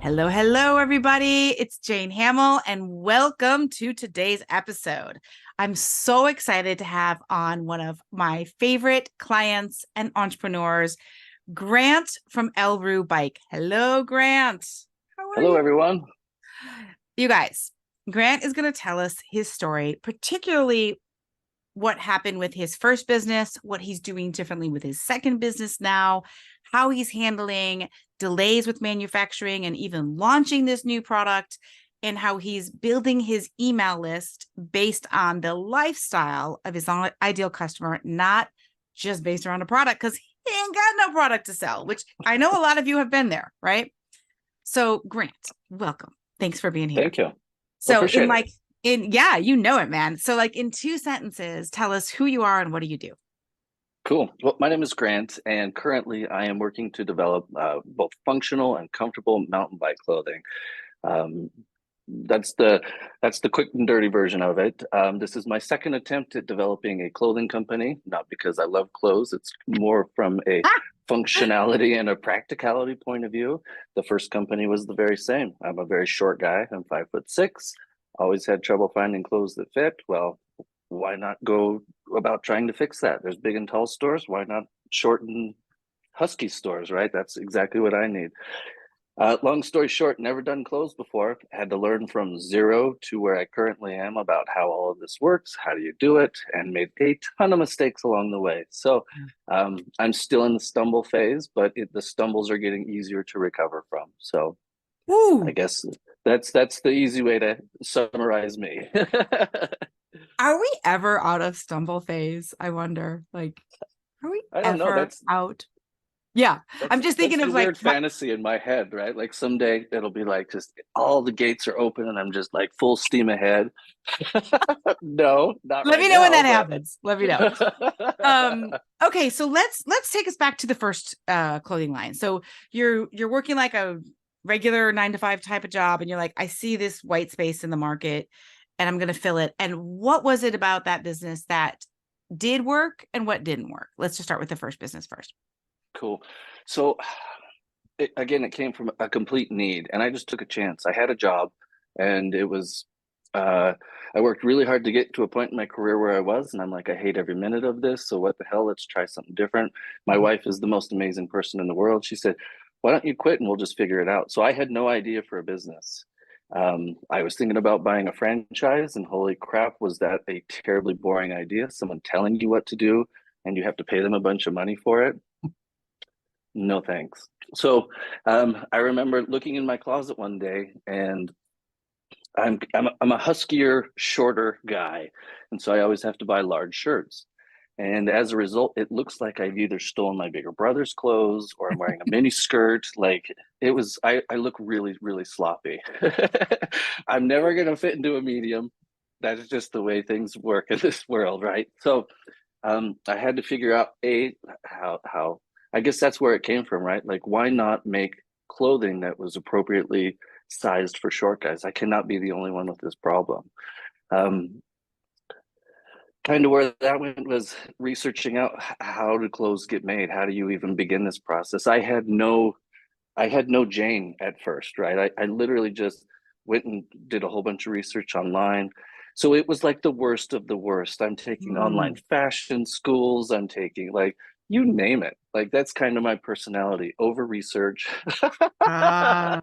Hello, hello, everybody. It's Jane Hamill, and welcome to today's episode. I'm so excited to have on one of my favorite clients and entrepreneurs, Grant from Roo Bike. Hello, Grant. How are Hello, you? everyone. You guys, Grant is going to tell us his story, particularly what happened with his first business, what he's doing differently with his second business now, how he's handling delays with manufacturing and even launching this new product, and how he's building his email list based on the lifestyle of his ideal customer, not just based around a product, because he ain't got no product to sell, which I know a lot of you have been there, right? So, Grant, welcome. Thanks for being here. Thank you. So, Appreciate it. yeah, you know it, man. So, like in two sentences, tell us who you are and what do you do? Cool. Well, my name is Grant, and currently I am working to develop both functional and comfortable mountain bike clothing. Um, that's the quick and dirty version of it. This is my second attempt at developing a clothing company, not because I love clothes. It's more from a functionality and a practicality point of view. The first company was the very same. I'm a very short guy. I'm 5'6". Always had trouble finding clothes that fit. Well, why not go about trying to fix that? There's big and tall stores. Why not short and husky stores, right? That's exactly what I need. Long story short, never done clothes before. Had to learn from zero to where I currently am about how all of this works, how do you do it, and made a ton of mistakes along the way. So I'm still in the stumble phase, but the stumbles are getting easier to recover from. So I Ooh, guess that's the easy way to summarize me. are we ever out of stumble phase? I wonder. Like, are we I don't know. ever out? Yeah, I'm just That's thinking the of like, weird fantasy in my head, right? Like someday it'll be like just all the gates are open and I'm just like full steam ahead. No, not let right me know when now, that but happens. Let me know. Okay, so let's take us back to the first clothing line. So you're working like a regular 9 to 5 type of job, and you're like, I see this white space in the market, and I'm gonna fill it. And what was it about that business that did work, and what didn't work? Let's just start with the first business first. cool. So again, it came from a complete need, and I just took a chance. I had a job, and it was uh, I worked really hard to get to a point in my career where I was, and I'm like, I hate every minute of this. So what the hell? Let's try something different. My Mhm. wife is the most amazing person in the world. She said, "Why don't you quit and we'll just figure it out?" So I had no idea for a business. I was thinking about buying a franchise, and holy crap, was that a terribly boring idea? Someone telling you what to do, and you have to pay them a bunch of money for it. No thanks. So I remember looking in my closet one day, and I'm a huskier, shorter guy, and so I always have to buy large shirts. And as a result, it looks like I've either stolen my bigger brother's clothes or I'm wearing a mini skirt. Like I look really, really sloppy. I'm never gonna fit into a medium. That's just the way things work in this world, right? So I had to figure out how I guess that's where it came from, right? Like why not make clothing that was appropriately sized for short guys? I cannot be the only one with this problem. Um, Kind of where that went was researching out how do clothes get made? How do you even begin this process? I had no Jane at first, right? I literally just went and did a whole bunch of research online. So it was like the worst of the worst. I'm taking online Mm. fashion schools. I'm taking like you name it. Like that's kind of my personality, over research. Uh,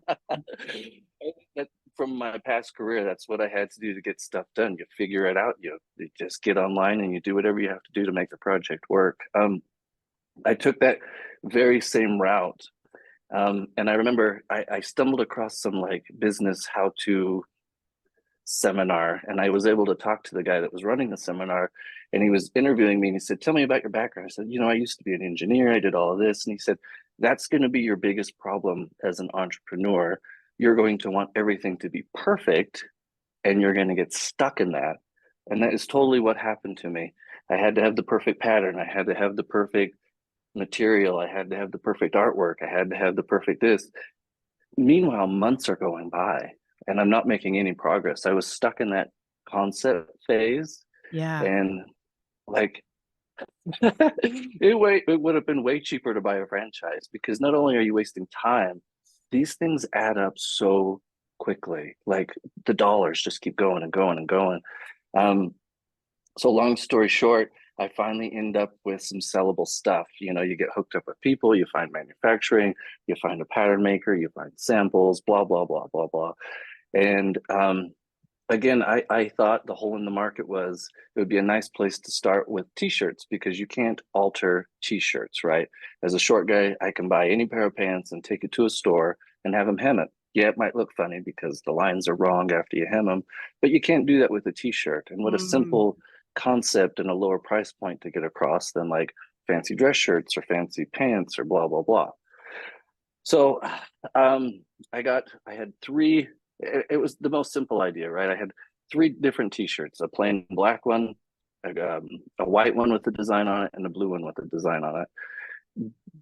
From my past career, that's what I had to do to get stuff done. You figure it out. You just get online and you do whatever you have to do to make the project work. I took that very same route, and I remember I stumbled across some like business how to seminar, and I was able to talk to the guy that was running the seminar, and he was interviewing me, and he said, "Tell me about your background." I said, "I used to be an engineer. I did all of this." And he said, "That's going to be your biggest problem as an entrepreneur. You're going to want everything to be perfect, and you're going to get stuck in that." And that is totally what happened to me. I had to have the perfect pattern. I had to have the perfect material. I had to have the perfect artwork. I had to have the perfect this. Meanwhile, months are going by and I'm not making any progress. I was stuck in that concept phase, yeah. and like it would have been way cheaper to buy a franchise because not only are you wasting time these things add up so quickly. Like the dollars just keep going and going and going. So long story short, I finally end up with some sellable stuff. You get hooked up with people, you find manufacturing, you find a pattern maker, you find samples, blah, blah, blah, blah, blah. And again, I thought the hole in the market was it would be a nice place to start with t-shirts because you can't alter t-shirts, right? As a short guy, I can buy any pair of pants and take it to a store and have them hem it. Yeah, it might look funny because the lines are wrong after you hem them, but you can't do that with a t-shirt. And what a simple concept and a lower price point to get across than like fancy dress shirts or fancy pants or blah, blah, blah. So I had three, it was the most simple idea, right? I had three different t-shirts, a plain black one, a white one with a design on it, and a blue one with a design on it.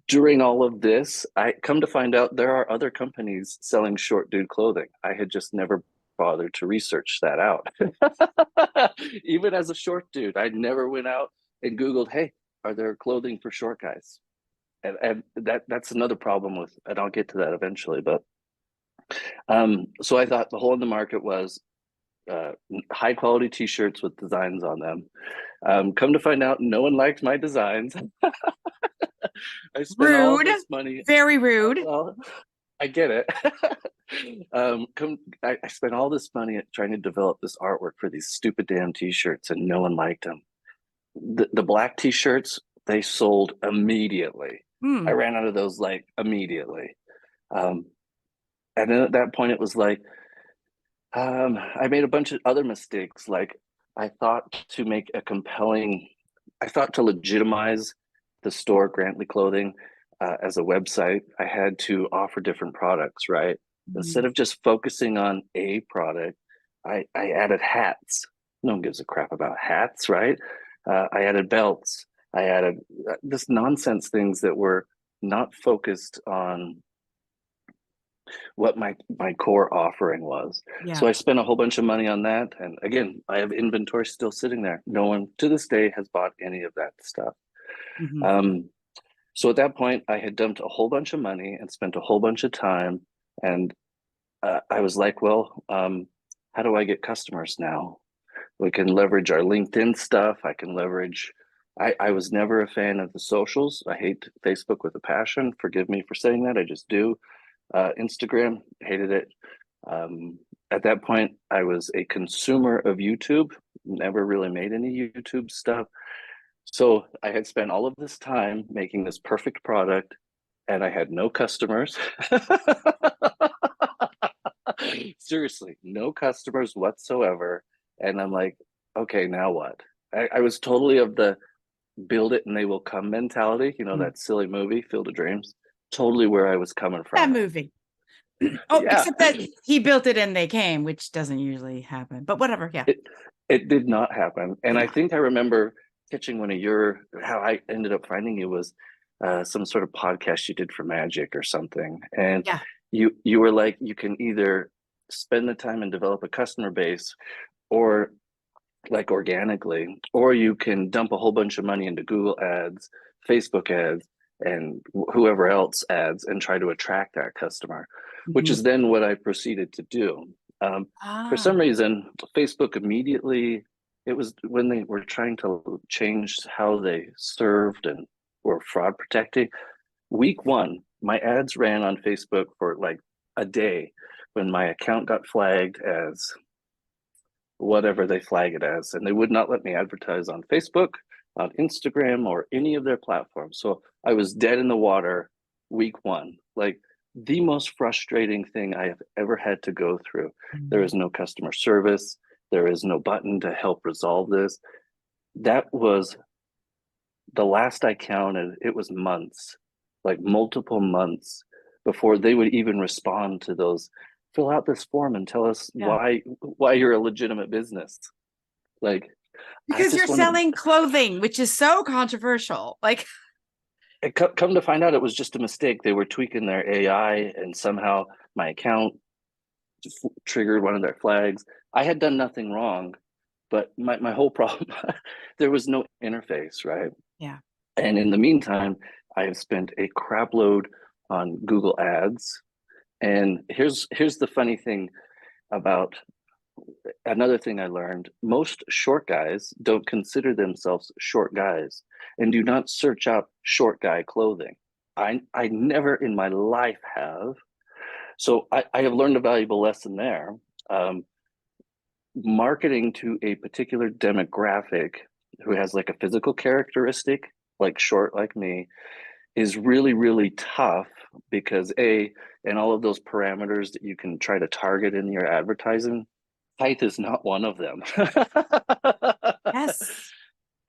During all of this, I come to find out there are other companies selling short dude clothing. I had just never bothered to research that out. Even as a short dude, I never went out and Googled, hey, are there clothing for short guys? And that's another problem with, and I'll get to that eventually, but so I thought the hole in the market was high quality t-shirts with designs on them. Come to find out, no one liked my designs. I spent all Rude. this money. Very rude. Well, I get it. I spent all this money trying to develop this artwork for these stupid damn t-shirts, and no one liked them. The black t-shirts, they sold immediately. I ran out of those like immediately. And then at that point, it was like, I made a bunch of other mistakes. Like I thought to legitimize the store Grantley Clothing as a website, I had to offer different products, right? Instead of just focusing on a product, I added hats. No one gives a crap about hats, right? I added belts. I added this nonsense things that were not focused on what my core offering was. Yeah. So I spent a whole bunch of money on that. And again, I have inventory still sitting there. No one to this day has bought any of that stuff. So at that point, I had dumped a whole bunch of money and spent a whole bunch of time. And I was like, well, how do I get customers now? We can leverage our LinkedIn stuff. I can leverage, I was never a fan of the socials. I hate Facebook with a passion. Forgive me for saying that. I just do. Instagram, hated it. At that point, I was a consumer of YouTube, never really made any YouTube stuff. So I had spent all of this time making this perfect product and I had no customers. Seriously, no customers whatsoever. And I'm like, okay, now what? I was totally of the build it and they will come mentality, that silly movie, Field of Dreams. Totally where I was coming from. That movie. Except that he built it and they came, which doesn't usually happen. But whatever, yeah. It did not happen. And I think I remember catching how I ended up finding you was some sort of podcast you did for Magic or something. And you were like, you can either spend the time and develop a customer base or like organically, or you can dump a whole bunch of money into Google ads, Facebook ads, and whoever else ads and try to attract that customer, which is then what I proceeded to do. For some reason, Facebook immediately, it was when they were trying to change how they served and were fraud protecting. Week one, my ads ran on Facebook for like a day when my account got flagged as whatever they flag it as. And they would not let me advertise on Facebook, on Instagram, or any of their platforms. So I was dead in the water week one. Like the most frustrating thing I have ever had to go through. There is no customer service. There is no button to help resolve this. That was the last I counted. It was months, like multiple months before they would even respond to those. Fill out this form and tell us why you're a legitimate business. Like, because you're selling clothing, which is so controversial. Like, come to find out, it was just a mistake. They were tweaking their AI, and somehow my account triggered one of their flags. I had done nothing wrong, but my whole problem, there was no interface, right? Yeah. And in the meantime, I have spent a crap load on Google Ads And here's the funny thing about another thing I learned. Most short guys don't consider themselves short guys and do not search out short guy clothing. I never in my life have. So I have learned a valuable lesson there. Um, Marketing to a particular demographic who has like a physical characteristic, like short like me, is really, really tough because and all of those parameters that you can try to target in your advertising, height is not one of them. Yes.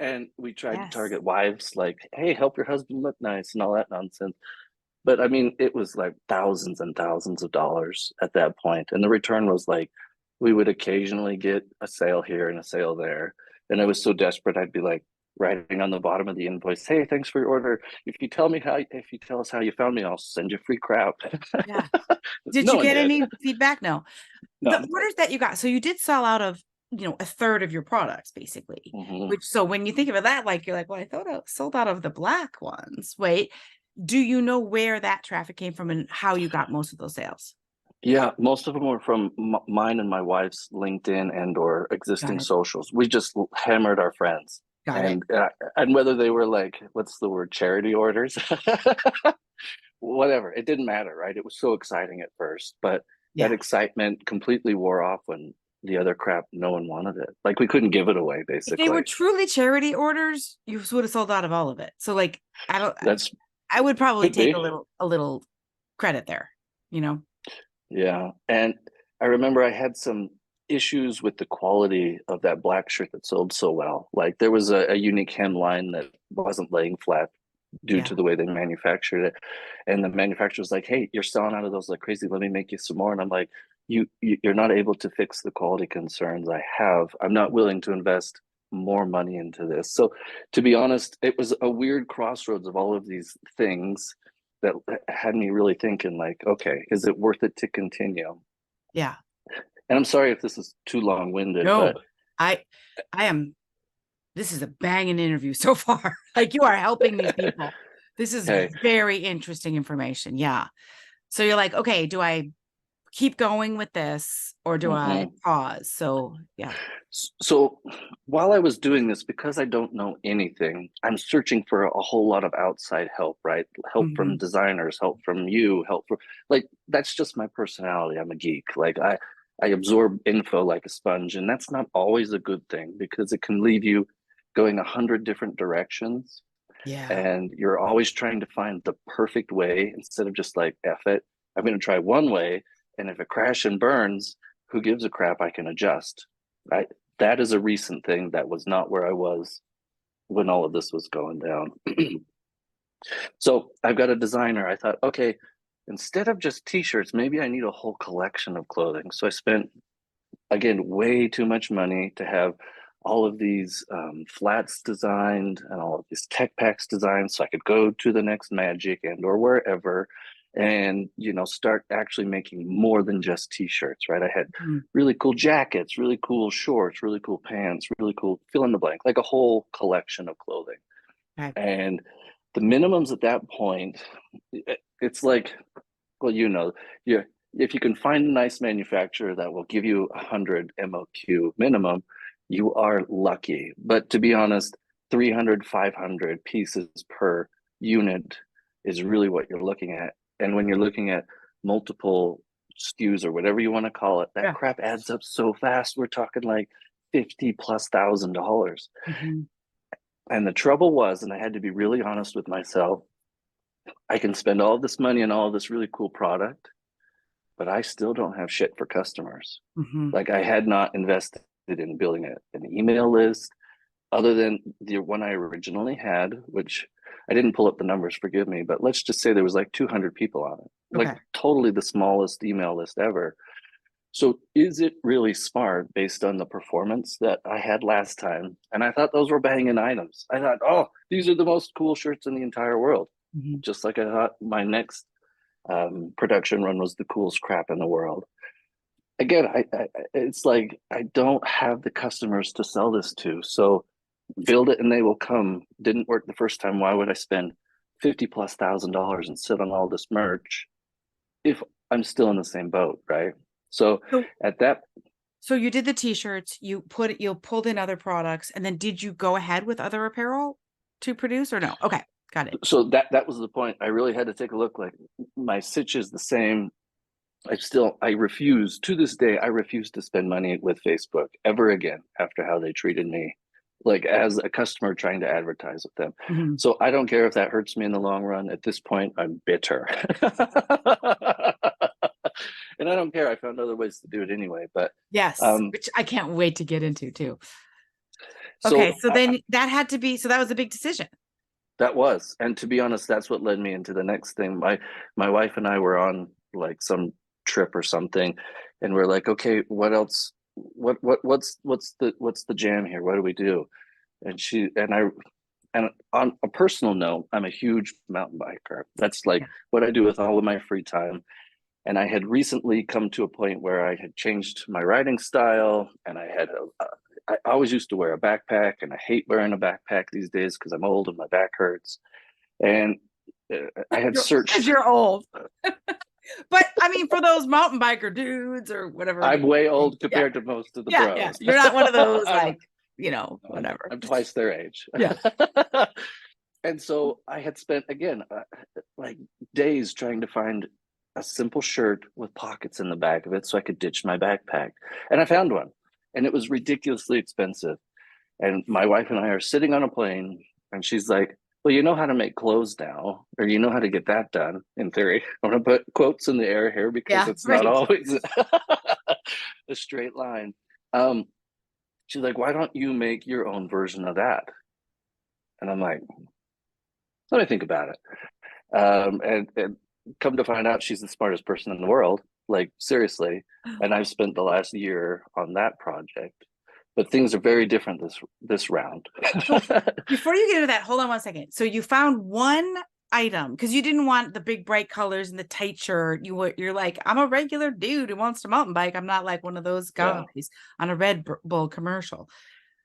And we tried to Yes. target wives like, hey, help your husband look nice and all that nonsense. But I mean, it was like thousands and thousands of dollars at that point. And the return was like, we would occasionally get a sale here and a sale there. And I was so desperate, I'd be like writing on the bottom of the invoice, hey, thanks for your order. If you tell us how you found me, I'll send you free crap. Yeah. Did No you one get did. any feedback? No. The No. orders that you got, so you did sell out of, a third of your products basically. Mhm. Which, so when you think of that, like you're like, well, I thought I sold out of the black ones. Wait, do you know where that traffic came from and how you got most of those sales? Yeah, most of them were from mine and my wife's LinkedIn and or Got existing it. socials. We just hammered our friends, Got it. and whether they were like, what's the word, charity orders, whatever, it didn't matter, right? It was so exciting at first, but that Yeah. excitement completely wore off when the other crap, no one wanted it. Like we couldn't give it away, If they basically. were truly charity orders, you would have sold out of all of it. So like, I don't, That's I would probably could take be. a little credit there, you know? Yeah. And I remember I had some issues with the quality of that black shirt that sold so well. Like there was a unique hemline that wasn't laying flat due Yeah. to the way they manufactured it. And the manufacturer's like, hey, you're selling out of those like crazy. Let me make you some more. And I'm like, you're not able to fix the quality concerns I have. I'm not willing to invest more money into this. So to be honest, it was a weird crossroads of all of these things that had me really thinking like, okay, is it worth it to continue? Yeah. And I'm sorry if this is too long-winded, but No, I, I am, this is a banging interview so far. Like you are helping these people. This is hey, very interesting information. Yeah. So you're like, okay, do I keep going with this or do I mhm. pause? So yeah. So while I was doing this, because I don't know anything, I'm searching for a whole lot of outside help, right? Help from Mhm. designers, help from you, help from like that's just my personality. I'm a geek. Like I absorb info like a sponge, and that's not always a good thing because it can leave you going 100 different directions, Yeah. and you're always trying to find the perfect way instead of just like F it. I'm going to try one way, and if it crashes and burns, who gives a crap? I can adjust. Right? That is a recent thing. That was not where I was when all of this was going down. So I've got a designer. I thought, okay, instead of just t-shirts, maybe I need a whole collection of clothing. So I spent again way too much money to have all of these flats designed and all of these tech packs designed so I could go to the next magic and or wherever and start actually making more than just t-shirts, right? I had Mhm. really cool jackets, really cool shorts, really cool pants, really cool fill in the blank, like a whole collection of clothing. Okay. And the minimums at that point, it's like, well, you if you can find a nice manufacturer that will give you 100 MOQ minimum, you are lucky. But to be honest, 300, 500 pieces per unit is really what you're looking at. And when you're looking at multiple SKUs or whatever you want to call it, that Yeah. crap adds up so fast. We're talking like 50 plus $1,000. Mhm. And the trouble was, and I had to be really honest with myself, I can spend all this money on all this really cool product, but I still don't have shit for customers. Mhm. Like I had not invested in building an email list other than the one I originally had, which I didn't pull up the numbers, forgive me, but let's just say there was like 200 people on it, like Okay. totally the smallest email list ever. So is it really smart based on the performance that I had last time? And I thought those were banging items. I thought, oh, these are the most cool shirts in the entire world. Mhm. Just like I thought my next production run was the coolest crap in the world. Again, it's like I don't have the customers to sell this to. So build it and they will come. Didn't work the first time. Why would I spend 50 plus $1,000 and sit on all this merch if I'm still in the same boat, right? So So, at that, so you did the t-shirts, you pulled in other products, and then did you go ahead with other apparel to produce or no? Okay, got it. so that was the point. I really had to take a look. Like my sitch is the same. I refuse to this day. I refuse to spend money with Facebook ever again after how they treated me, like as a customer trying to advertise with them. Mhm. So I don't care if that hurts me in the long run. At this point, I'm bitter. And I don't care. I found other ways to do it anyway. But Yes, um, which I can't wait to get into too. Okay, so so then that had to be, so that was a big decision. that was, and to be honest, that's what led me into the next thing. My wife and I were on like some trip or something, and we're like, okay, what else? What's the jam here? What do we do? And she and I and on a personal note, I'm a huge mountain biker. That's like Yeah. what I do with all of my free time. And I had recently come to a point where I had changed my riding style, and I always used to wear a backpack, and I hate wearing a backpack these days because I'm old and my back hurts. And I had Because searched. you're old. But I mean, for those mountain biker dudes or whatever. I'm way old Yeah. compared to most of the Yeah. Yeah. bros. You're not one of those I'm, like, whatever. I'm twice their age. Yeah. And so I had spent again like days trying to find a simple shirt with pockets in the back of it so I could ditch my backpack. And I found one, and it was ridiculously expensive. And my wife and I are sitting on a plane, and she's like, well, you know how to make clothes now, or you know how to get that done in theory. I'm going to put quotes in the air here because Yeah. it's not Right. always a straight line. Um, she's like, why don't you make your own version of that? And I'm like, let me think about it. And come to find out, she's the smartest person in the world. Like seriously. And I've spent the last year on that project, but things are very different this round. So before you get into that, hold on one second. So you found one item because you didn't want the big bright colors and the tight shirt. You're like, I'm a regular dude who wants to mountain bike. I'm not like one of those Yeah. guys on a Red Bull commercial.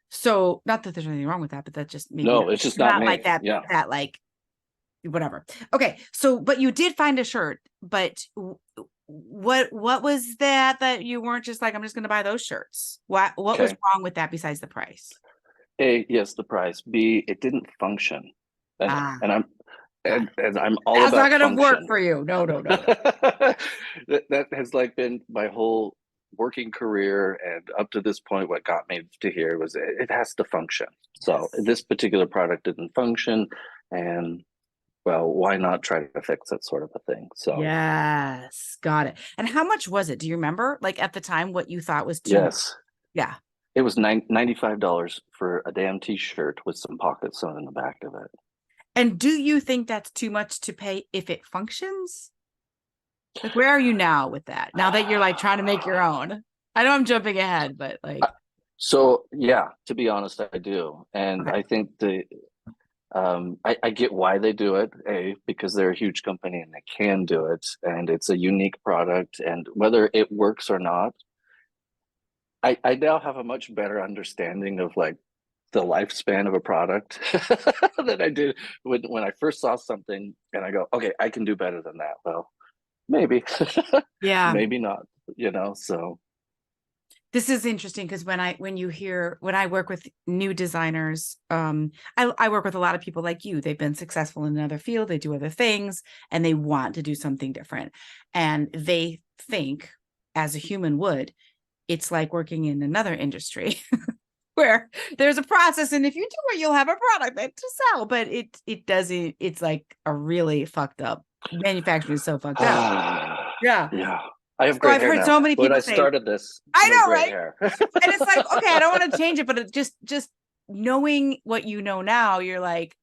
So not that there's anything wrong with that, but that just maybe No, it's just you're not not like me. that, Yeah. that like whatever. Okay. So, but you did find a shirt, but what was that you weren't just like, I'm just going to buy those shirts? What was Okay. wrong with that besides the price? A, yes, the price. B, it didn't function. And Ah, and I'm got it. and I'm all That's not about going to work function. for you. No, no, no, no. That has like been my whole working career, and up to this point what got me to here was it has to function. So Yes. this particular product didn't function, and well, why not try to fix it, sort of a thing. So Yes. Got it. And how much was it? Do you remember like at the time what you thought was too much? yes, Yeah. it was $95 for a damn t-shirt with some pockets sewn in the back of it. And do you think that's too much to pay if it functions? Like, where are you now with that? Now that you're like trying to make your own? I know I'm jumping ahead, but like, So yeah, to be honest, I do, and okay. I think I get why they do it. A, because they're a huge company and they can do it, and it's a unique product, and whether it works or not, I now have a much better understanding of like the lifespan of a product than I did when I first saw something and I go, okay, I can do better than that. Well, maybe, Yeah. maybe not, so This is interesting because when I work with new designers, I work with a lot of people like you. They've been successful in another field, they do other things, and they want to do something different. And they think, as a human would, it's like working in another industry where there's a process, and if you do it, you'll have a product to sell. But it doesn't, it's like a really fucked up manufacturing is so fucked up. Yeah. yeah. I have So great I've hair heard now. so many When people I say, started this, I no know, gray right? hair. And it's like, okay, I don't want to change it, but it just knowing what you know now, you're like,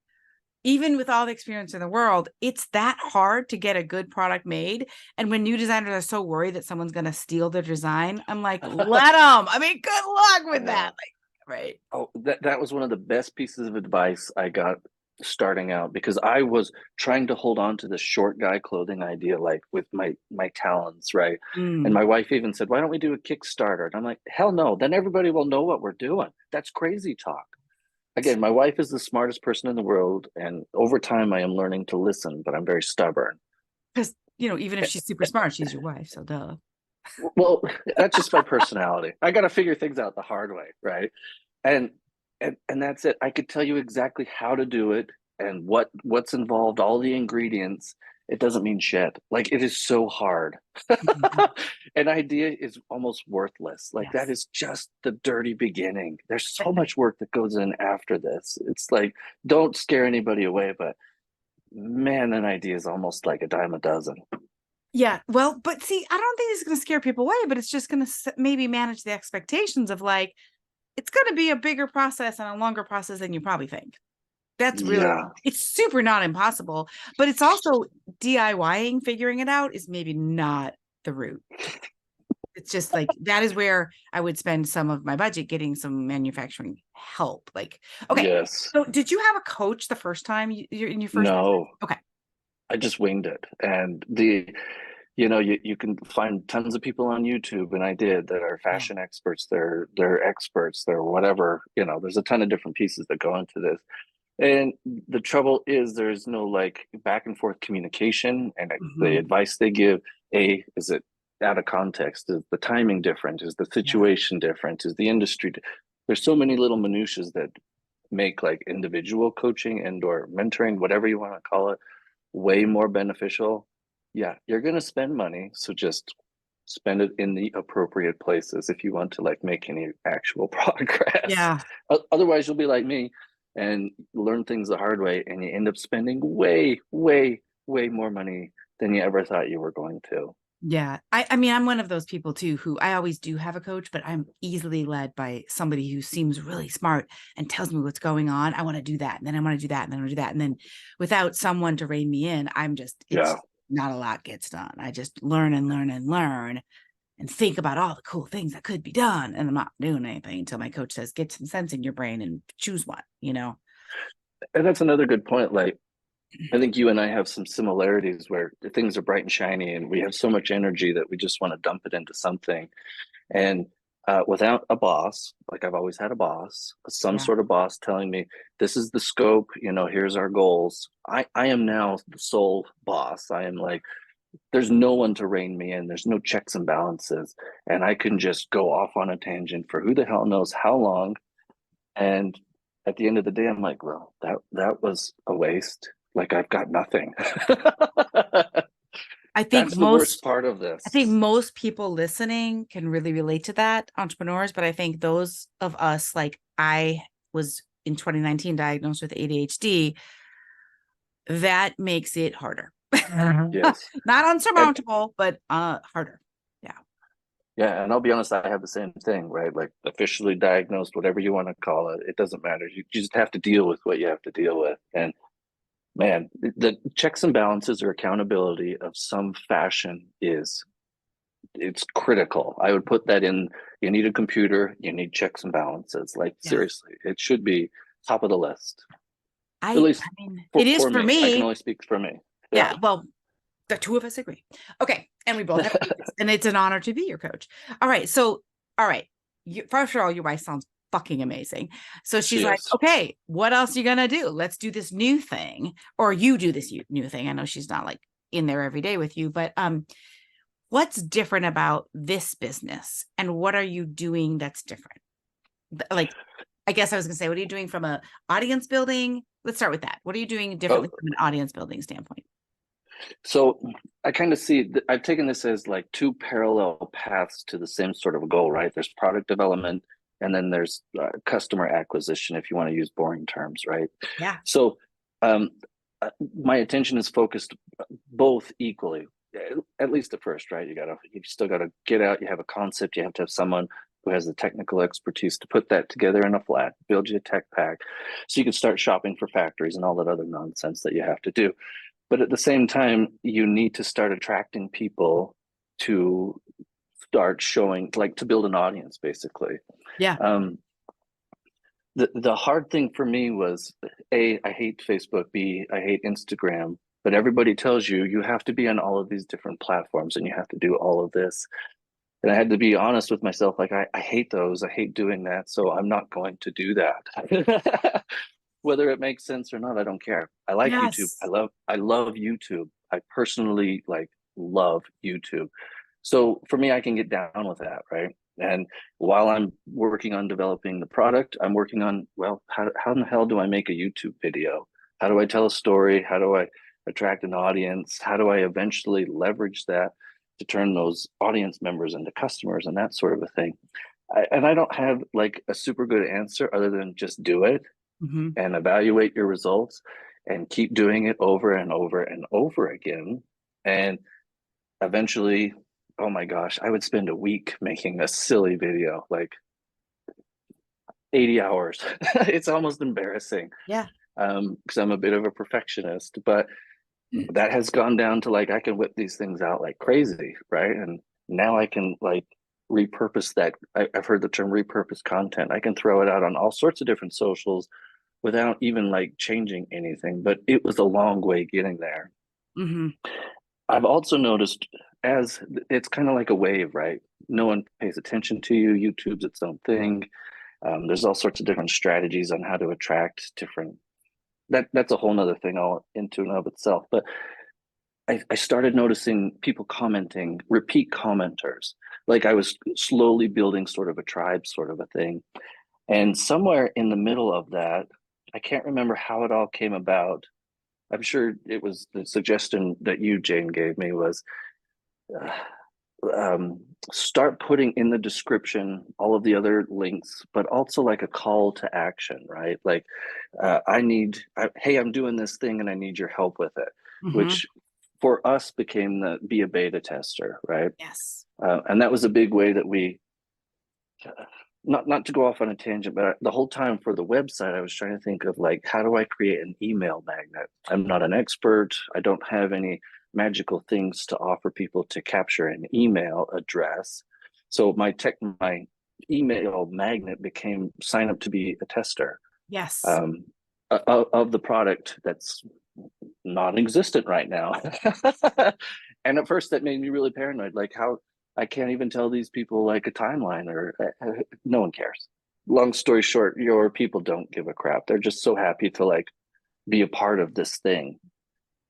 even with all the experience in the world, it's that hard to get a good product made. And when new designers are so worried that someone's going to steal their design, I'm like, let them. I mean, good luck with that. Like, right. Oh, that was one of the best pieces of advice I got starting out, because I was trying to hold on to the short guy clothing idea, like with my talons, right? And Mm. my wife even said, "Why don't we do a Kickstarter?" And I'm like, "Hell no! Then everybody will know what we're doing. That's crazy talk." Again, my wife is the smartest person in the world, and over time, I am learning to listen, but I'm very stubborn. Because even if she's super smart, she's your wife. So duh. Well, that's just my personality. I got to figure things out the hard way, right? And and that's it. I could tell you exactly how to do it and what's involved, all the ingredients. It doesn't mean shit. Like it is so hard. Mhm. An idea is almost worthless. Like that Yes. is just the dirty beginning. There's But so much work that goes in after this. It's like don't scare anybody away, but man, an idea is almost like a dime a dozen. yeah, well, but see, I don't think it's going to scare people away, but it's just going to maybe manage the expectations of like, it's going to be a bigger process and a longer process than you probably think. That's really, Yeah. it's super not impossible, but it's also DIYing, figuring it out is maybe not the route. It's just like that is where I would spend some of my budget getting some manufacturing help. Like, okay, Yes. so did you have a coach the first time you're in your first business? No. Okay. I just winged it. And you can find tons of people on YouTube, and I did that are Yeah. fashion experts, they're experts, they're whatever, there's a ton of different pieces that go into this. And the trouble is there's no like back and forth communication, and the Mhm. advice they give, is it out of context? Is the timing different? Is the Yeah. situation different? Is the industry there's so many little minutiae that make like individual coaching and or mentoring, whatever you want to call it, way more beneficial. Yeah, you're going to spend money, so just spend it in the appropriate places if you want to like make any actual progress. Yeah. Otherwise, you'll be like me and learn things the hard way, and you end up spending way, way, way more money than you ever thought you were going to. Yeah. I mean, I'm one of those people too who I always do have a coach, but I'm easily led by somebody who seems really smart and tells me what's going on. I want to do that. And then I want to do that. And then I want to do that. And then without someone to rein me in, it's Yeah. not a lot gets done. I just learn and learn and learn and think about all the cool things that could be done. And I'm not doing anything until my coach says, get some sense in your brain and choose one. And that's another good point. Like, I think you and I have some similarities where things are bright and shiny, and we have so much energy that we just want to dump it into something. And without a boss, like I've always had a boss, some Yeah. sort of boss telling me, this is the scope, here's our goals. I am now the sole boss. I am like, there's no one to rein me in. There's no checks and balances. And I can just go off on a tangent for who the hell knows how long. And at the end of the day, I'm like, well, that was a waste. Like I've got nothing. I think That's the worst most part of I think this. most people listening can really relate to that, entrepreneurs, but I think those of us, like I was in 2019 diagnosed with ADHD, that makes it harder. Yes. Not And unsurmountable, but harder. Yeah. yeah, and I'll be honest, I have the same thing, right? Like officially diagnosed, whatever you want to call it, it doesn't matter. You just have to deal with what you have to deal with. And man, the checks and balances or accountability of some fashion it's critical. I would put that in. You need a computer, you need checks and balances. Like Yeah. seriously, it should be top of the list. At I least mean, it is for for me. I can me. only speak for me. Yeah. Yeah. Well, the two of us agree. Okay. And we both have coaches, and it's an honor to be your coach. All right. So, all right. First of all, your wife sounds fucking amazing. So she's She like, is. okay, what else are you going to do? Let's do this new thing. Or you do this new thing. I know she's not like in there every day with you, but what's different about this business? And what are you doing that's different? Like, I guess I was going to say, what are you doing from a audience building? Let's start with that. What are you doing differently Oh, from an audience building standpoint? so I kind of see, I've taken this as like two parallel paths to the same sort of goal, right? There's product development, and then there's customer acquisition, if you want to use boring terms, right? Yeah. So um, my attention is focused both equally, at least at first, right? You still gotta get out. You have a concept. You have to have someone who has the technical expertise to put that together in a flat, build you a tech pack, so you can start shopping for factories and all that other nonsense that you have to do. But at the same time, you need to start attracting people to start showing, like to build an audience, basically. Yeah. Um, the hard thing for me was I hate Facebook, B, I hate Instagram, but everybody tells you you have to be on all of these different platforms and you have to do all of this. And I had to be honest with myself, like I hate those, I hate doing that, so I'm not going to do that. Whether it makes sense or not, I don't care. I like YouTube. Yes. I love YouTube. I personally like love YouTube. So for me, I can get down with that, right? And while I'm working on developing the product, I'm working on, well, how in the hell do I make a YouTube video? How do I tell a story? How do I attract an audience? How do I eventually leverage that to turn those audience members into customers and that sort of a thing? And I don't have like a super good answer other than just do it Mm-hmm. and evaluate your results and keep doing it over and over and over again. And eventually, oh my gosh, I would spend a week making a silly video, like 80 hours. It's almost embarrassing Yeah. because I'm a bit of a perfectionist, but that has gone down to like I can whip these things out like crazy, right? And now I can like repurpose that. I've heard the term repurpose content. I can throw it out on all sorts of different socials without even like changing anything, but it was a long way getting there. Mm-hmm. I've also noticed as it's kind of like a wave, right? No one pays attention to you. YouTube's its own thing. There's all sorts of different strategies on how to attract different. That's a whole nother thing all into and of itself. But I started noticing people commenting, repeat commenters. Like I was slowly building sort of a tribe, sort of a thing. And somewhere in the middle of that, I can't remember how it all came about. I'm sure it was the suggestion that you, Jane, gave me was start putting in the description all of the other links, but also like a call to action, right? Like, hey, I'm doing this thing and I need your help with it, Mm-hmm. which for us became the be a beta tester, right? Yes. And that was a big way that we not to go off on a tangent, but the whole time for the website, I was trying to think of like, how do I create an email magnet? I'm not an expert. I don't have any magical things to offer people to capture an email address. So my email magnet became sign up to be a tester Yes. um, of the product that's non-existent right now. And at first that made me really paranoid. Like how I can't even tell these people like a timeline or no one cares. Long story short, your people don't give a crap. They're just so happy to like be a part of this thing.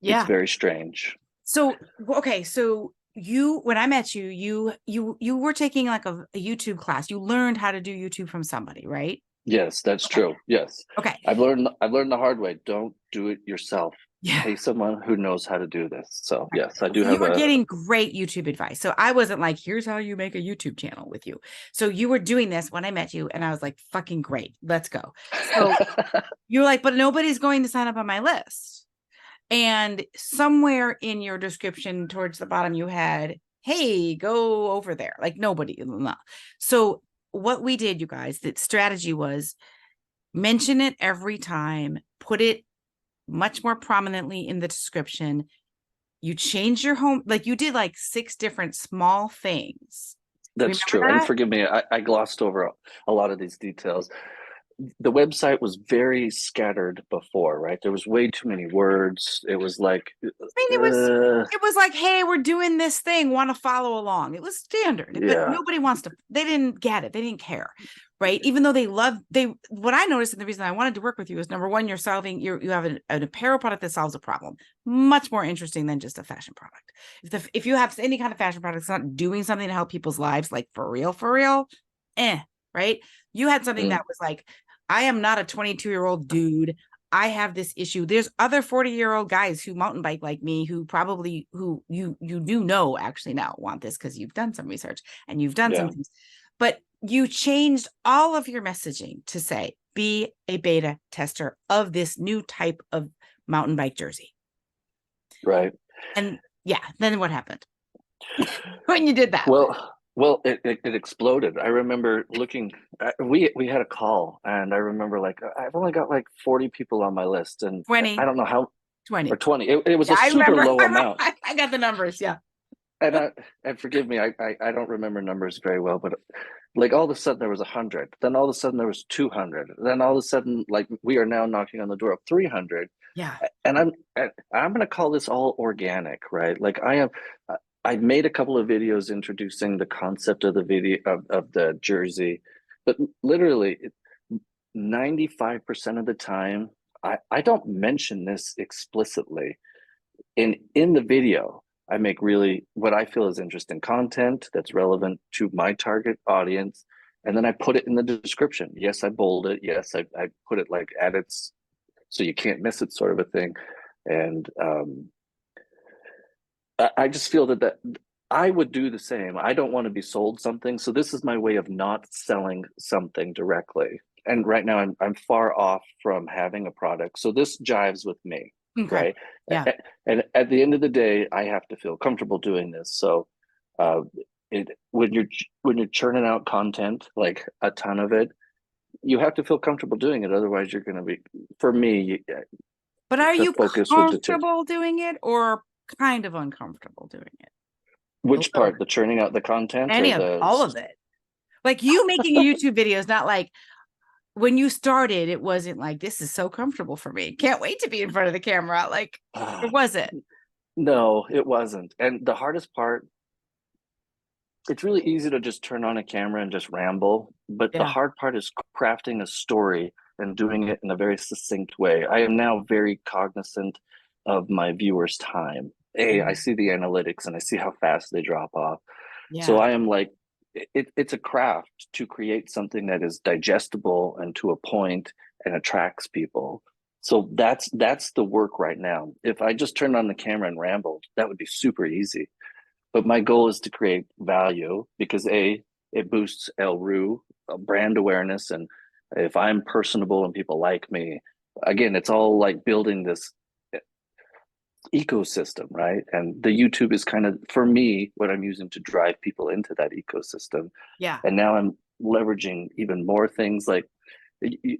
It's Yeah. very strange. So, okay. So you, when I met you, you were taking like a YouTube class. You learned how to do YouTube from somebody, right? Yes, that's Okay. true. Yes. Okay. I've learned the hard way. Don't do it yourself. Yeah. Pay someone who knows how to do this. So Right. yes, I do So you have were a getting great YouTube advice. So I wasn't like, here's how you make a YouTube channel with you. So you were doing this when I met you, and I was like, fucking great. Let's go. So you're like, but nobody's going to sign up on my list. And somewhere in your description towards the bottom, you had, hey, go over there. Like nobody. No. So what we did, you guys, the strategy was mention it every time, put it much more prominently in the description. You changed your home, like you did like 6 different small things. That's Remember true. And that? forgive me, I glossed over a lot of these details. The website was very scattered before, right? There was way too many words. It was like, I mean, it was like, hey, we're doing this thing, want to follow along. It was standard, but yeah, nobody wants to, they didn't get it. They didn't care. Right. Even though what I noticed, and the reason I wanted to work with you is number one, you have an apparel product that solves a problem, much more interesting than just a fashion product. If you have any kind of fashion product that's not doing something to help people's lives, like for real, right. You had something mm, that was like, I am not a 22-year-old dude. I have this issue. There's other 40-year-old guys who mountain bike like me who you do know actually now want this because you've done some research and you've done some yeah, things. But you changed all of your messaging to say, be a beta tester of this new type of mountain bike jersey. right. And yeah, then what happened when you did that? Well, it exploded. I remember looking. We had a call, and I remember like I've only got like 40 people on my list, and I 20, don't know how or 20. 20. It was Yeah, a I super remember. low amount. I got the numbers. Yeah. And forgive me, I don't remember numbers very well, but like all of a sudden there was 100, then all of a sudden there was 200, then all of a sudden like we are now knocking on the door of 300, Yeah. and I'm going to call this all organic, right? Like I've made a couple of videos introducing the concept of the video of the jersey, but literally 95% of the time I don't mention this explicitly in the video. I make really what I feel is interesting content that's relevant to my target audience. And then I put it in the description. Yes, I bold it. Yes, I put it like at its so you can't miss it sort of a thing. And I just feel that I would do the same. I don't want to be sold something. So this is my way of not selling something directly. And right now I'm far off from having a product. So this jives with me, Okay. right? Yeah. And at the end of the day, I have to feel comfortable doing this. So uh when you're churning out content, like a ton of it, you have to feel comfortable doing it. Otherwise you're going to be, for me, But are the you focus would deter. comfortable doing it or kind of uncomfortable doing it? A Which little part? bit. The churning out the content or Any of it, all of it. Like you making YouTube videos, not like when you started, it wasn't like, this is so comfortable for me. Can't wait to be in front of the camera. Like, or was it? No, it wasn't. And the hardest part, it's really easy to just turn on a camera and just ramble, but the Yeah. hard part is crafting a story and doing it in a very succinct way. I am now very cognizant of my viewers' time. I Yeah. see the analytics and I see how fast they drop off. So Yeah. I am like, it's a craft to create something that is digestible and to a point and attracts people. So that's the work right now. If I just turned on the camera and rambled, that would be super easy. But my goal is to create value because it boosts El Roo brand awareness, and if I'm personable and people like me, again, it's all like building this ecosystem, right? And the YouTube is kind of, for me, what I'm using to drive people into that ecosystem. Yeah. And now I'm leveraging even more things like,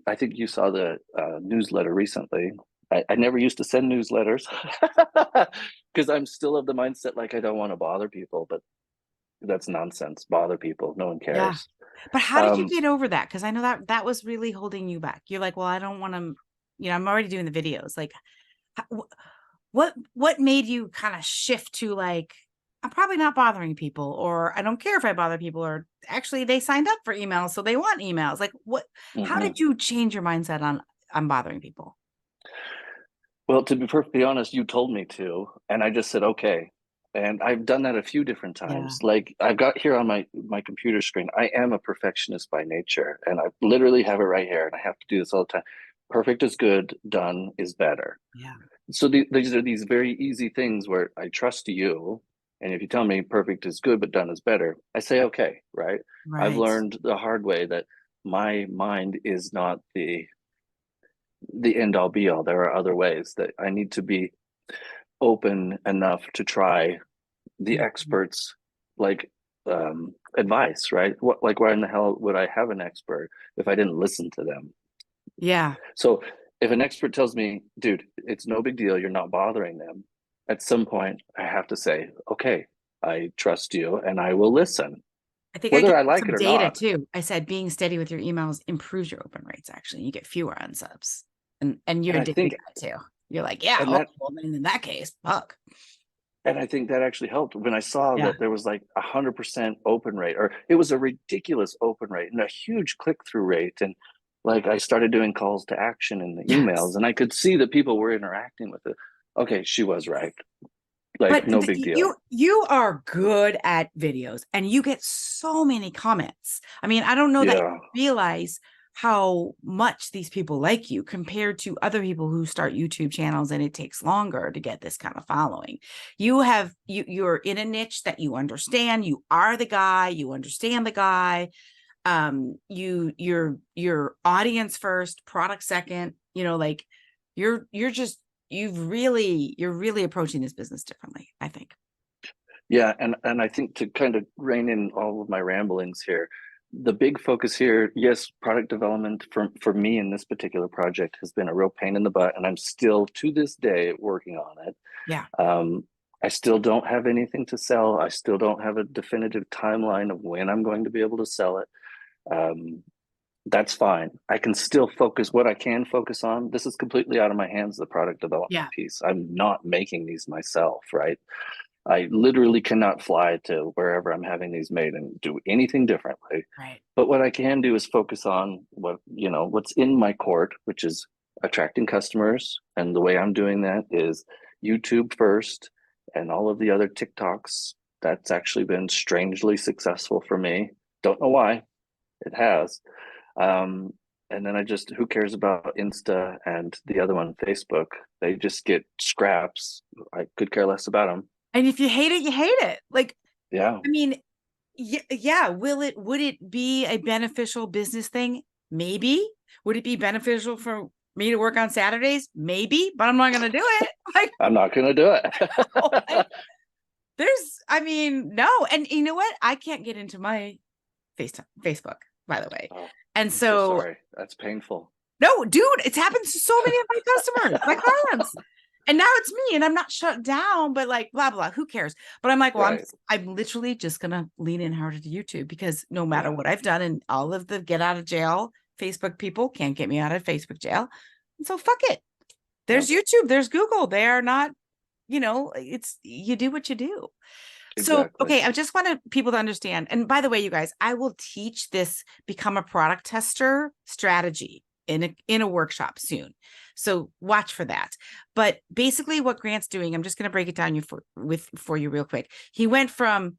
I think you saw the newsletter recently. I never used to send newsletters because I'm still of the mindset like I don't want to bother people, but that's nonsense. Bother people, no one Yeah. cares. But how did you Um, get over that? Because I know that that was really holding you back. You're like, well, I don't want to, I'm already doing the videos. Like, what made you kind of shift to like, I'm probably not bothering people, or I don't care if I bother people, or actually they signed up for emails, so they want emails. Like, how mhm. did you change your mindset on bothering people? Well, to be perfectly honest, you told me to, and I just said okay. And I've done that a few different Yeah. times. Like I've got here on my computer screen, I am a perfectionist by nature, and I literally have it right here, and I have to do this all the time. Perfect is good, done is better. Yeah. So these are these very easy things where I trust you, and if you tell me perfect is good but done is better, I say okay, right? I've Right. learned the hard way that my mind is not the end all be all. There are other ways that I need to be open enough to try the Mhm. experts like advice, right? What, like, why in the hell would I have an expert if I didn't listen to them? Yeah. So if an expert tells me, dude, it's no big deal, you're not bothering them, at some point I have to say, okay, I trust you and I will listen, I think I whether gave I you like some it or data not. too. I said being steady with your emails improves your open rates. Actually, you get fewer unsubs, and you're And a I data think guy too. You're like, yeah, and oh, that well, then in that case, fuck. and I think that actually helped when I saw Yeah. that there was like 100% open rate, or it was a ridiculous open rate and a huge click through rate. And like I started doing calls to action in the emails, Yes. and I could see that people were interacting with it. Okay, she was right. Like But no big deal. you are good at videos and you get so many comments. I mean, I don't know that Yeah, you realize how much these people like you compared to other people who start YouTube channels and it takes longer to get this kind of following. You're in a niche that you understand. You are the guy, you understand the guy. Your audience first, product second, like you're just you're really approaching this business differently, I think. yeah, and I think to kind of rein in all of my ramblings here, the big focus here, yes, product development for me in this particular project has been a real pain in the butt, and I'm still to this day working on it. Yeah. Um, I still don't have anything to sell. I still don't have a definitive timeline of when I'm going to be able to sell it. Um, that's fine. I can still focus what I can focus on. This is completely out of my hands, the product development Yeah. piece. I'm not making these myself, right? I literally cannot fly to wherever I'm having these made and do anything differently. Right. But what I can do is focus on what's in my court, which is attracting customers. And the way I'm doing that is YouTube first, and all of the other TikToks. That's actually been strangely successful for me. Don't know why. It has. Um, and then who cares about Insta and the other one, Facebook? They just get scraps. I could care less about them. And if you hate it, you hate it. Like, Yeah, I mean, yeah. Would it be a beneficial business thing? Maybe. Would it be beneficial for me to work on Saturdays? Maybe, but I'm not going to do it. Like, I'm not going to do like, it. I mean, no. And you know what? I can't get into my Facebook, by the way. Oh, And I'm so so, sorry. That's painful. no, dude, it's happened to so many of my customers, my clients. And now it's me, and I'm not shut down, but like blah blah, who cares? But I'm like, well, Right. I'm literally just gonna lean in harder to YouTube, because no matter Yeah. what I've done, and all of the get out of jail Facebook people can't get me out of Facebook jail. And so fuck it. There's Yep. YouTube, there's Google. They are not, it's, you do what you do. So, Exactly. okay, I just want people to understand. And by the way, you guys, I will teach this become a product tester strategy in a workshop soon. So watch for that. But basically what Grant's doing, I'm just going to break it down for you real quick. He went from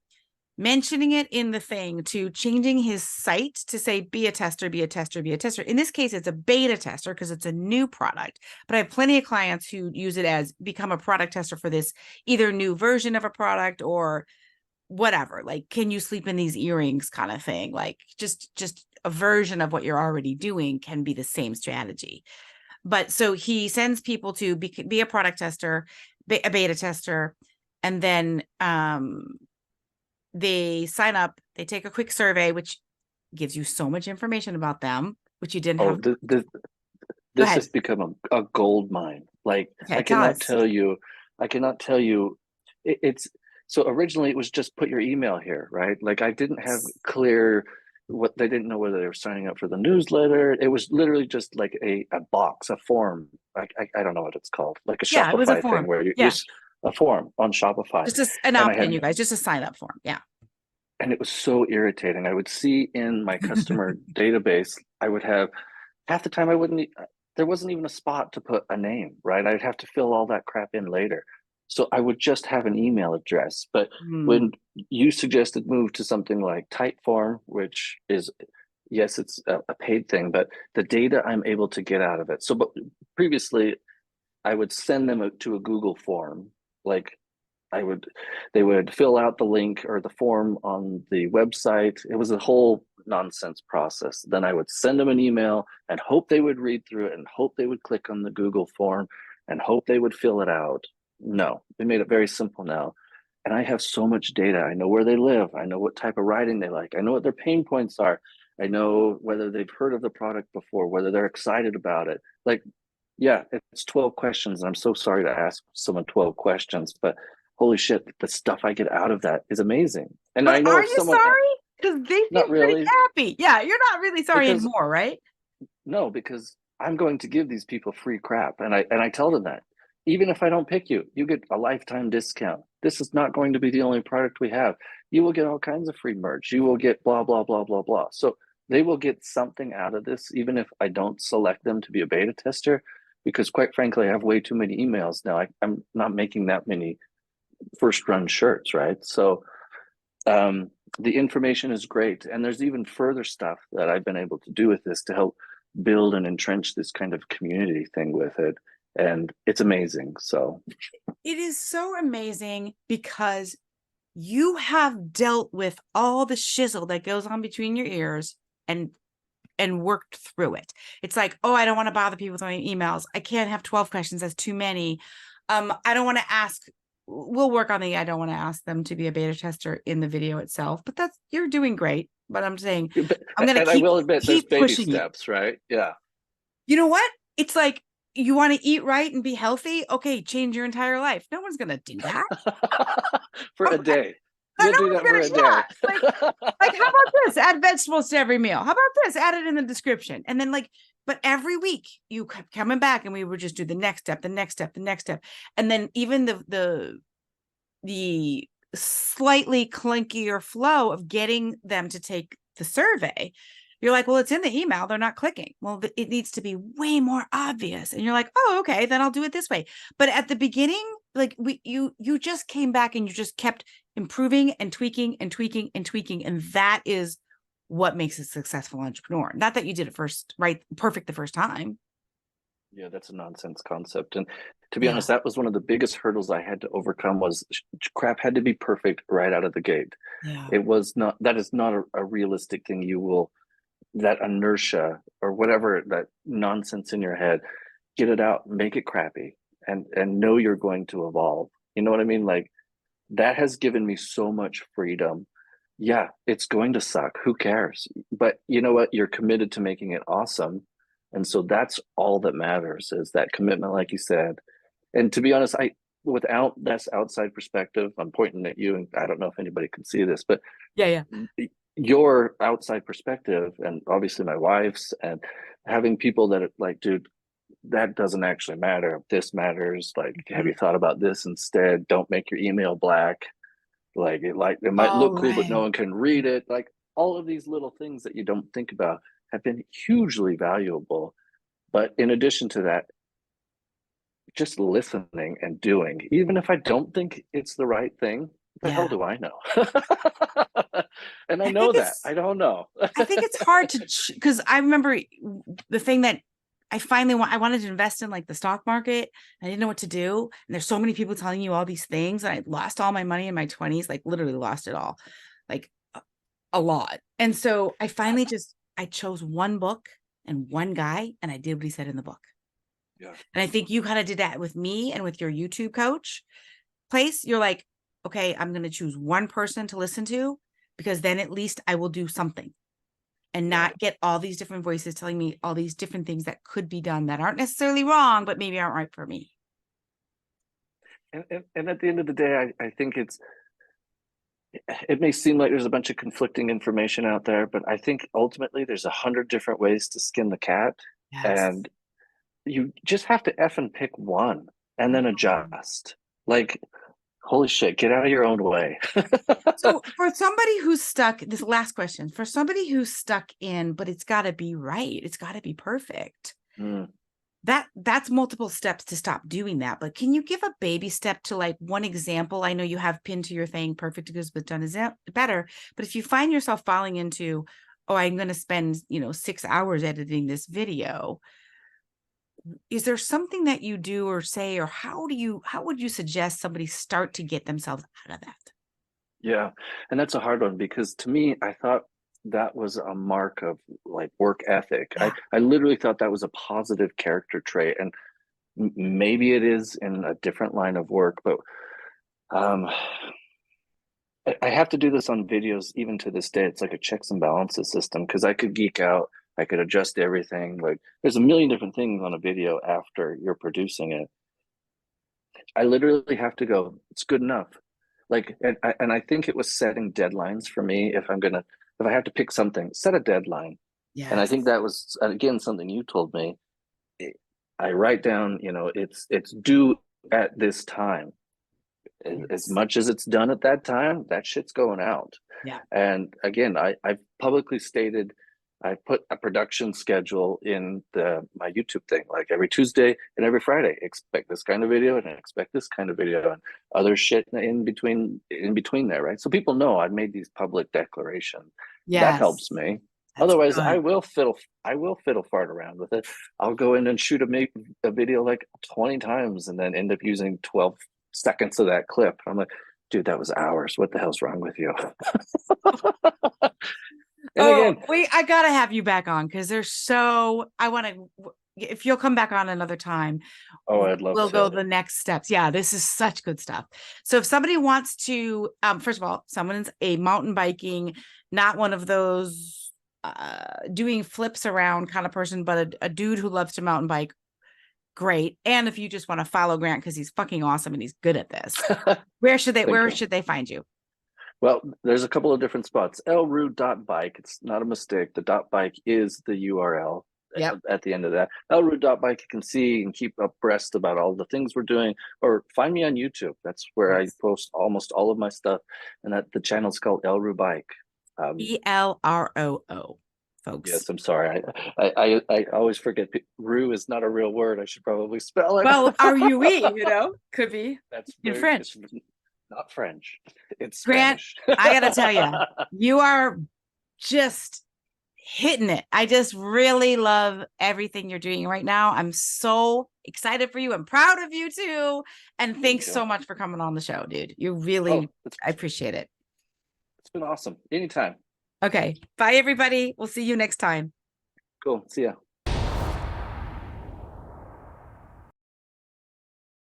mentioning it in the thing to changing his site to say, be a tester, be a tester, be a tester. In this case, it's a beta tester because it's a new product. But I have plenty of clients who use it as become a product tester for this either new version of a product or whatever, like, can you sleep in these earrings kind of thing. Like just a version of what you're already doing can be the same strategy. But so he sends people to be a product tester, a beta tester, and then they sign up, they take a quick survey, which gives you so much information about them, which you didn't Oh, have. Go this ahead. has become a gold mine. Like Okay, tell us. I cannot tell you. It's so originally it was just put your email here, right? Like I didn't have clear what they didn't know whether they were signing up for the newsletter. It was literally just like a box, a form. I don't know what it's called, like a Yeah, it was a Shopify thing form. where you Yeah, a form on Shopify. just an And I opt-in, had you guys, just a sign-up form. Yeah. and it was so irritating. I would see in my customer database, I would have half the time I wouldn't, there wasn't even a spot to put a name, right? I'd have to fill all that crap in later. So I would just have an email address. But when you suggested move to something like Typeform, which is, yes, it's a paid thing, but the data I'm able to get out of it. So, but previously, I would send them to a Google form, like I would, they would fill out the link or the form on the website. It was a whole nonsense process. Then I would send them an email and hope they would read through it and hope they would click on the Google form and hope they would fill it out. No, they made it very simple now. And I have so much data. I know where they live. I know what type of riding they like. I know what their pain points are. I know whether they've heard of the product before, whether they're excited about it. Like, yeah, it's 12 questions. And I'm so sorry to ask someone 12 questions, but holy shit, the stuff I get out of that is amazing. And I But know are if you someone, sorry? Because they not seem pretty really, happy. Yeah, you're not really sorry because anymore, right? no, because I'm going to give these people free crap. And I tell them that. Even if I don't pick you, you get a lifetime discount. This is not going to be the only product we have. You will get all kinds of free merch. You will get blah, blah, blah, blah, blah. So they will get something out of this, even if I don't select them to be a beta tester, because quite frankly, I have way too many emails now. I'm not making that many first run shirts, right? So um, the information is great. And there's even further stuff that I've been able to do with this to help build and entrench this kind of community thing with it. And it's amazing. So, It is so amazing because you have dealt with all the shizzle that goes on between your ears and worked through it. It's like, oh, I don't want to bother people with my emails. I can't have 12 questions. That's too many. I don't want to ask. We'll work on I don't want to ask them to be a beta tester in the video itself, but you're doing great. But I'm saying, I'm going to and I will admit there's keep baby pushing you. steps, right? Yeah. You know what? It's like, you want to eat right and be healthy? Okay, change your entire life. No one's going to do that. For a day. No You'll do one's that for gonna, a yeah. day. Like, how about this? Add vegetables to every meal. How about this? Add it in the description. And then but every week you kept coming back and we would just do the next step, the next step, the next step. And then even the slightly clunkier flow of getting them to take the survey, you're like, well, it's in the email. They're not clicking. Well, it needs to be way more obvious. And you're like, oh, okay, then I'll do it this way. But at the beginning, like you just came back and you just kept improving and tweaking and tweaking and tweaking. And that is what makes a successful entrepreneur. Not that you did it first, right? Perfect the first time. Yeah, that's a nonsense concept. And to be Yeah. honest, that was one of the biggest hurdles I had to overcome was crap had to be perfect right out of the gate. Yeah. It was not, that is not a realistic thing. You will, that inertia or whatever, that nonsense in your head, get it out, make it crappy, and know you're going to evolve. You know what I mean? Like that has given me so much freedom. Yeah, it's going to suck. Who cares? But you know what? You're committed to making it awesome. And so that's all that matters is that commitment, like you said. And to be honest, without this outside perspective, I'm pointing at you, and I don't know if anybody can see this, but Yeah. your outside perspective, and obviously my wife's, and having people that are like, dude, that doesn't actually matter. This matters. Like, have Mhm. you thought about this instead? Don't make your email black. Like it might Oh, look cool, but no right. one can read it. Like all of these little things that you don't think about have been hugely valuable. But in addition to that, just listening and doing, even if I don't think it's the right thing, the hell Yeah. do I know? And I I know think that. it's I don't know. I think it's hard to, because I remember the thing that I wanted to invest in, like the stock market. I didn't know what to do. And there's so many people telling you all these things. And I lost all my money in my 20s, like literally lost it all, like a lot. And so I chose one book and one guy, and I did what he said in the book. Yeah. And I think you kind of did that with me and with your YouTube coach place. You're like, okay, I'm going to choose one person to listen to, because then at least I will do something and Yeah. not get all these different voices telling me all these different things that could be done that aren't necessarily wrong, but maybe aren't right for me. And at the end of the day, I think it may seem like there's a bunch of conflicting information out there, but I think ultimately there's 100 different ways to skin the cat. Yes. And you just have to F and pick one and then adjust. Like, holy shit, get out of your own way. So for somebody who's stuck, this last question, for somebody who's stuck in, but it's got to be right, it's got to be perfect. Mm. That's multiple steps to stop doing that. But can you give a baby step to like one example? I know you have pinned to your thing, perfect because but done is better. But if you find yourself falling into, oh, I'm going to spend, 6 hours editing this video, is there something that you do or say, or how would you suggest somebody start to get themselves out of that? Yeah. And that's a hard one because to me, I thought that was a mark of like work ethic. Yeah. I literally thought that was a positive character trait. And maybe it is in a different line of work, but um, I have to do this on videos even to this day. It's like a checks and balances system because I could geek out, I could adjust everything. Like there's a million different things on a video after you're producing it. I literally have to go, it's good enough. Like, and I think it was setting deadlines for me. If I have to pick something, set a deadline. And I think Yes. that was, again, something you told me. I write down, it's due at this time. As Yes. much as it's done at that time, that shit's going out. Yeah. And again, I've publicly stated I put a production schedule in my YouTube thing, like every Tuesday and every Friday. Expect this kind of video and expect this kind of video and other shit in between there, right? So people know I've made these public declarations. That Yes. helps me. That's Otherwise, good. I will fiddle fart around with it. I'll go in and shoot a video like 20 times and then end up using 12 seconds of that clip. I'm like, dude, that was hours. What the hell's wrong with you? And Oh, again, wait, I gotta have you back on because I want to, if you'll come back on another time, oh, I'd love we'll go to. the next steps. Yeah, this is such good stuff. So if somebody wants to, first of all, someone's a mountain biking, not one of those doing flips around kind of person, but a dude who loves to mountain bike, great. And if you just want to follow Grant because he's fucking awesome and he's good at this, Thank where you. should they find you? Well, there's a couple of different spots. Elroo.bike. It's not a mistake. The dot bike is the URL Yep. at the end of that. Elroo.bike, you can see and keep abreast about all the things we're doing. Or find me on YouTube. That's where I Yes. post almost all of my stuff. And that the channel's called Elroo Bike. ELROO. folks. Yes, I'm sorry. I always forget. Rue is not a real word. I should probably spell it. Well, R-U-E, could be That's in very, French. it's not French. It's Grant, Spanish. I got to tell you, you are just hitting it. I just really love everything you're doing right now. I'm so excited for you. I'm proud of you too. And thanks so much for coming on the show, dude. You really, I appreciate it. It's been awesome. Anytime. Okay. Bye, everybody. We'll see you next time. Cool. See ya.